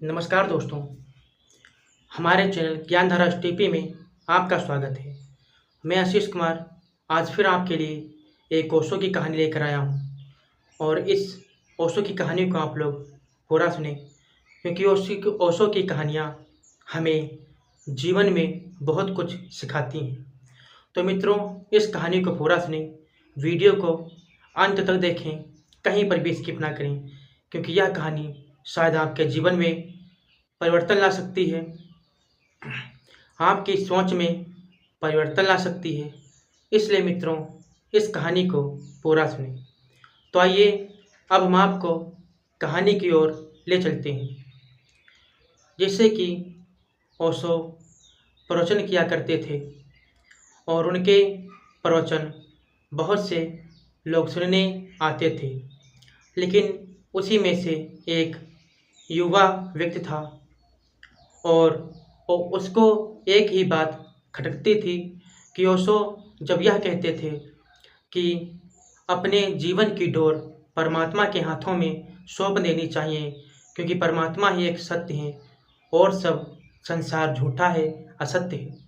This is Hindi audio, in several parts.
नमस्कार दोस्तों, हमारे चैनल ज्ञानधारा टीपी में आपका स्वागत है। मैं आशीष कुमार आज फिर आपके लिए एक ओशो की कहानी लेकर आया हूँ और इस ओशो की कहानी को आप लोग पूरा सुने क्योंकि ओशो की कहानियाँ हमें जीवन में बहुत कुछ सिखाती हैं। तो मित्रों, इस कहानी को पूरा सुने, वीडियो को अंत तक देखें, कहीं पर भी स्किप ना करें क्योंकि यह कहानी शायद आपके जीवन में परिवर्तन ला सकती है, आपकी सोच में परिवर्तन ला सकती है। इसलिए मित्रों, इस कहानी को पूरा सुनें। तो आइए अब हम आपको कहानी की ओर ले चलते हैं। जैसे कि ओशो प्रवचन किया करते थे और उनके प्रवचन बहुत से लोग सुनने आते थे, लेकिन उसी में से एक युवा व्यक्ति था और उसको एक ही बात खटकती थी कि ओशो जब यह कहते थे कि अपने जीवन की डोर परमात्मा के हाथों में सौंप देनी चाहिए क्योंकि परमात्मा ही एक सत्य है और सब संसार झूठा है, असत्य है।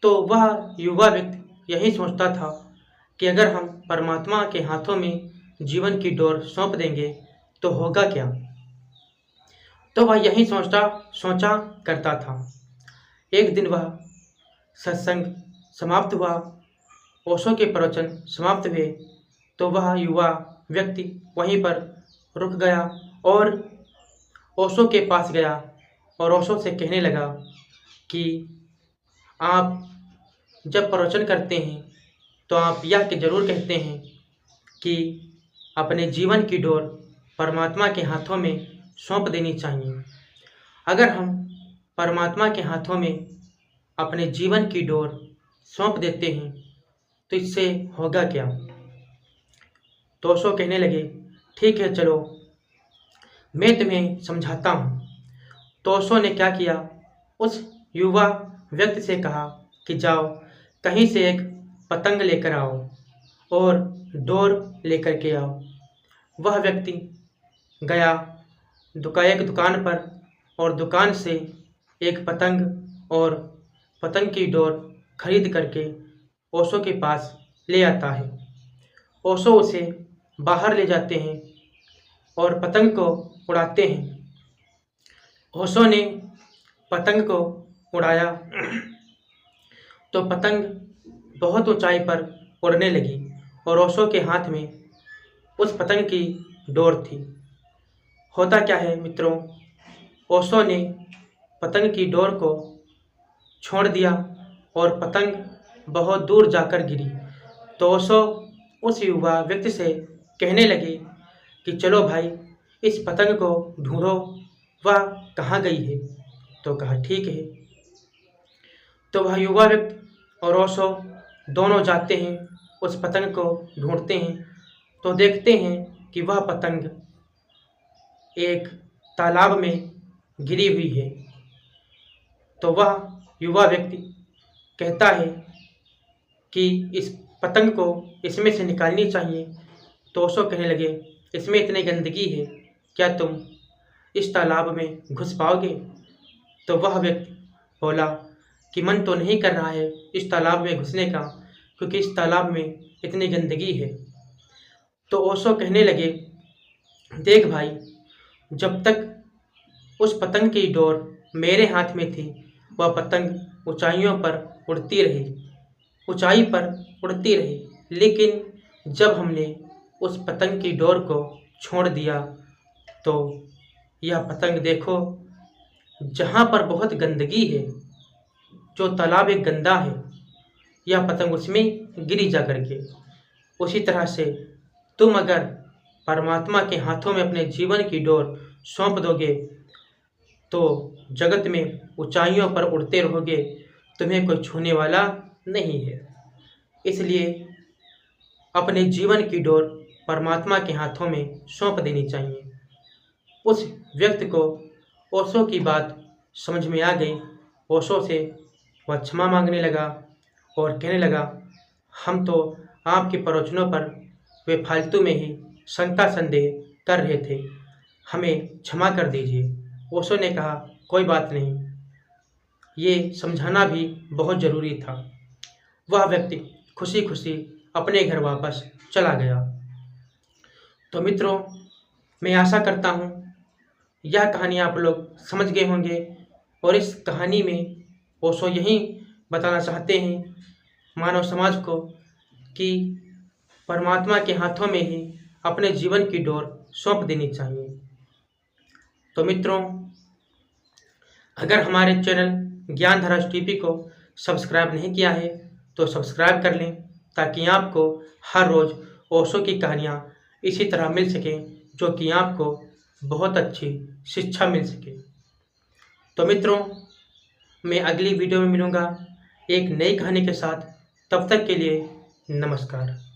तो वह युवा व्यक्ति यही सोचता था कि अगर हम परमात्मा के हाथों में जीवन की डोर सौंप देंगे तो होगा क्या। तो वह यही सोचा करता था। एक दिन वह सत्संग समाप्त हुआ, ओशो के प्रवचन समाप्त हुए तो वह युवा व्यक्ति वहीं पर रुक गया और ओशो के पास गया और ओशो से कहने लगा कि आप जब प्रवचन करते हैं तो आप यह ज़रूर कहते हैं कि अपने जीवन की डोर परमात्मा के हाथों में सौंप देनी चाहिए। अगर हम परमात्मा के हाथों में अपने जीवन की डोर सौंप देते हैं तो इससे होगा क्या। तो ओशो कहने लगे, ठीक है, चलो मैं तुम्हें समझाता हूँ। तो ओशो ने क्या किया, उस युवा व्यक्ति से कहा कि जाओ कहीं से एक पतंग लेकर आओ और डोर लेकर के आओ। वह व्यक्ति गया एक दुकान पर और दुकान से एक पतंग और पतंग की डोर खरीद करके ओशो के पास ले आता है। ओशो उसे बाहर ले जाते हैं और पतंग को उड़ाते हैं। ओशो ने पतंग को उड़ाया तो पतंग बहुत ऊंचाई पर उड़ने लगी और ओशो के हाथ में उस पतंग की डोर थी। होता क्या है मित्रों, ओशो ने पतंग की डोर को छोड़ दिया और पतंग बहुत दूर जाकर गिरी। तो ओशो उस युवा व्यक्ति से कहने लगे कि चलो भाई इस पतंग को ढूंढो, वह कहाँ गई है। तो कहा ठीक है। तो वह युवा व्यक्ति और ओशो दोनों जाते हैं, उस पतंग को ढूंढते हैं तो देखते हैं कि वह पतंग एक तालाब में गिरी हुई है। तो वह युवा व्यक्ति कहता है कि इस पतंग को इसमें से निकालनी चाहिए। तो ओशो कहने लगे, इसमें इतनी गंदगी है, क्या तुम इस तालाब में घुस पाओगे। तो वह व्यक्ति बोला कि मन तो नहीं कर रहा है इस तालाब में घुसने का क्योंकि इस तालाब में इतनी गंदगी है। तो ओशो कहने लगे, देख भाई, जब तक उस पतंग की डोर मेरे हाथ में थी वह पतंग ऊंचाइयों पर उड़ती रही, ऊंचाई पर उड़ती रही, लेकिन जब हमने उस पतंग की डोर को छोड़ दिया तो यह पतंग देखो, जहाँ पर बहुत गंदगी है, जो तालाब एक गंदा है, यह पतंग उसमें गिरी जा करके। उसी तरह से तुम अगर परमात्मा के हाथों में अपने जीवन की डोर सौंप दोगे तो जगत में ऊंचाइयों पर उड़ते रहोगे, तुम्हें कोई छूने वाला नहीं है। इसलिए अपने जीवन की डोर परमात्मा के हाथों में सौंप देनी चाहिए। उस व्यक्ति को ओशो की बात समझ में आ गई। ओशो से वह क्षमा मांगने लगा और कहने लगा, हम तो आपके प्रवचनों पर वे फालतू में ही शंका संदेह कर रहे थे, हमें क्षमा कर दीजिए। ओशो ने कहा, कोई बात नहीं, ये समझाना भी बहुत ज़रूरी था। वह व्यक्ति खुशी खुशी अपने घर वापस चला गया। तो मित्रों, मैं आशा करता हूँ यह कहानी आप लोग समझ गए होंगे और इस कहानी में ओशो यही बताना चाहते हैं मानव समाज को कि परमात्मा के हाथों में ही अपने जीवन की डोर सौंप देनी चाहिए। तो मित्रों, अगर हमारे चैनल ज्ञानधारा टीवी को सब्सक्राइब नहीं किया है तो सब्सक्राइब कर लें, ताकि आपको हर रोज़ ओशो की कहानियाँ इसी तरह मिल सकें, जो कि आपको बहुत अच्छी शिक्षा मिल सके। तो मित्रों, मैं अगली वीडियो में मिलूँगा एक नई कहानी के साथ। तब तक के लिए नमस्कार।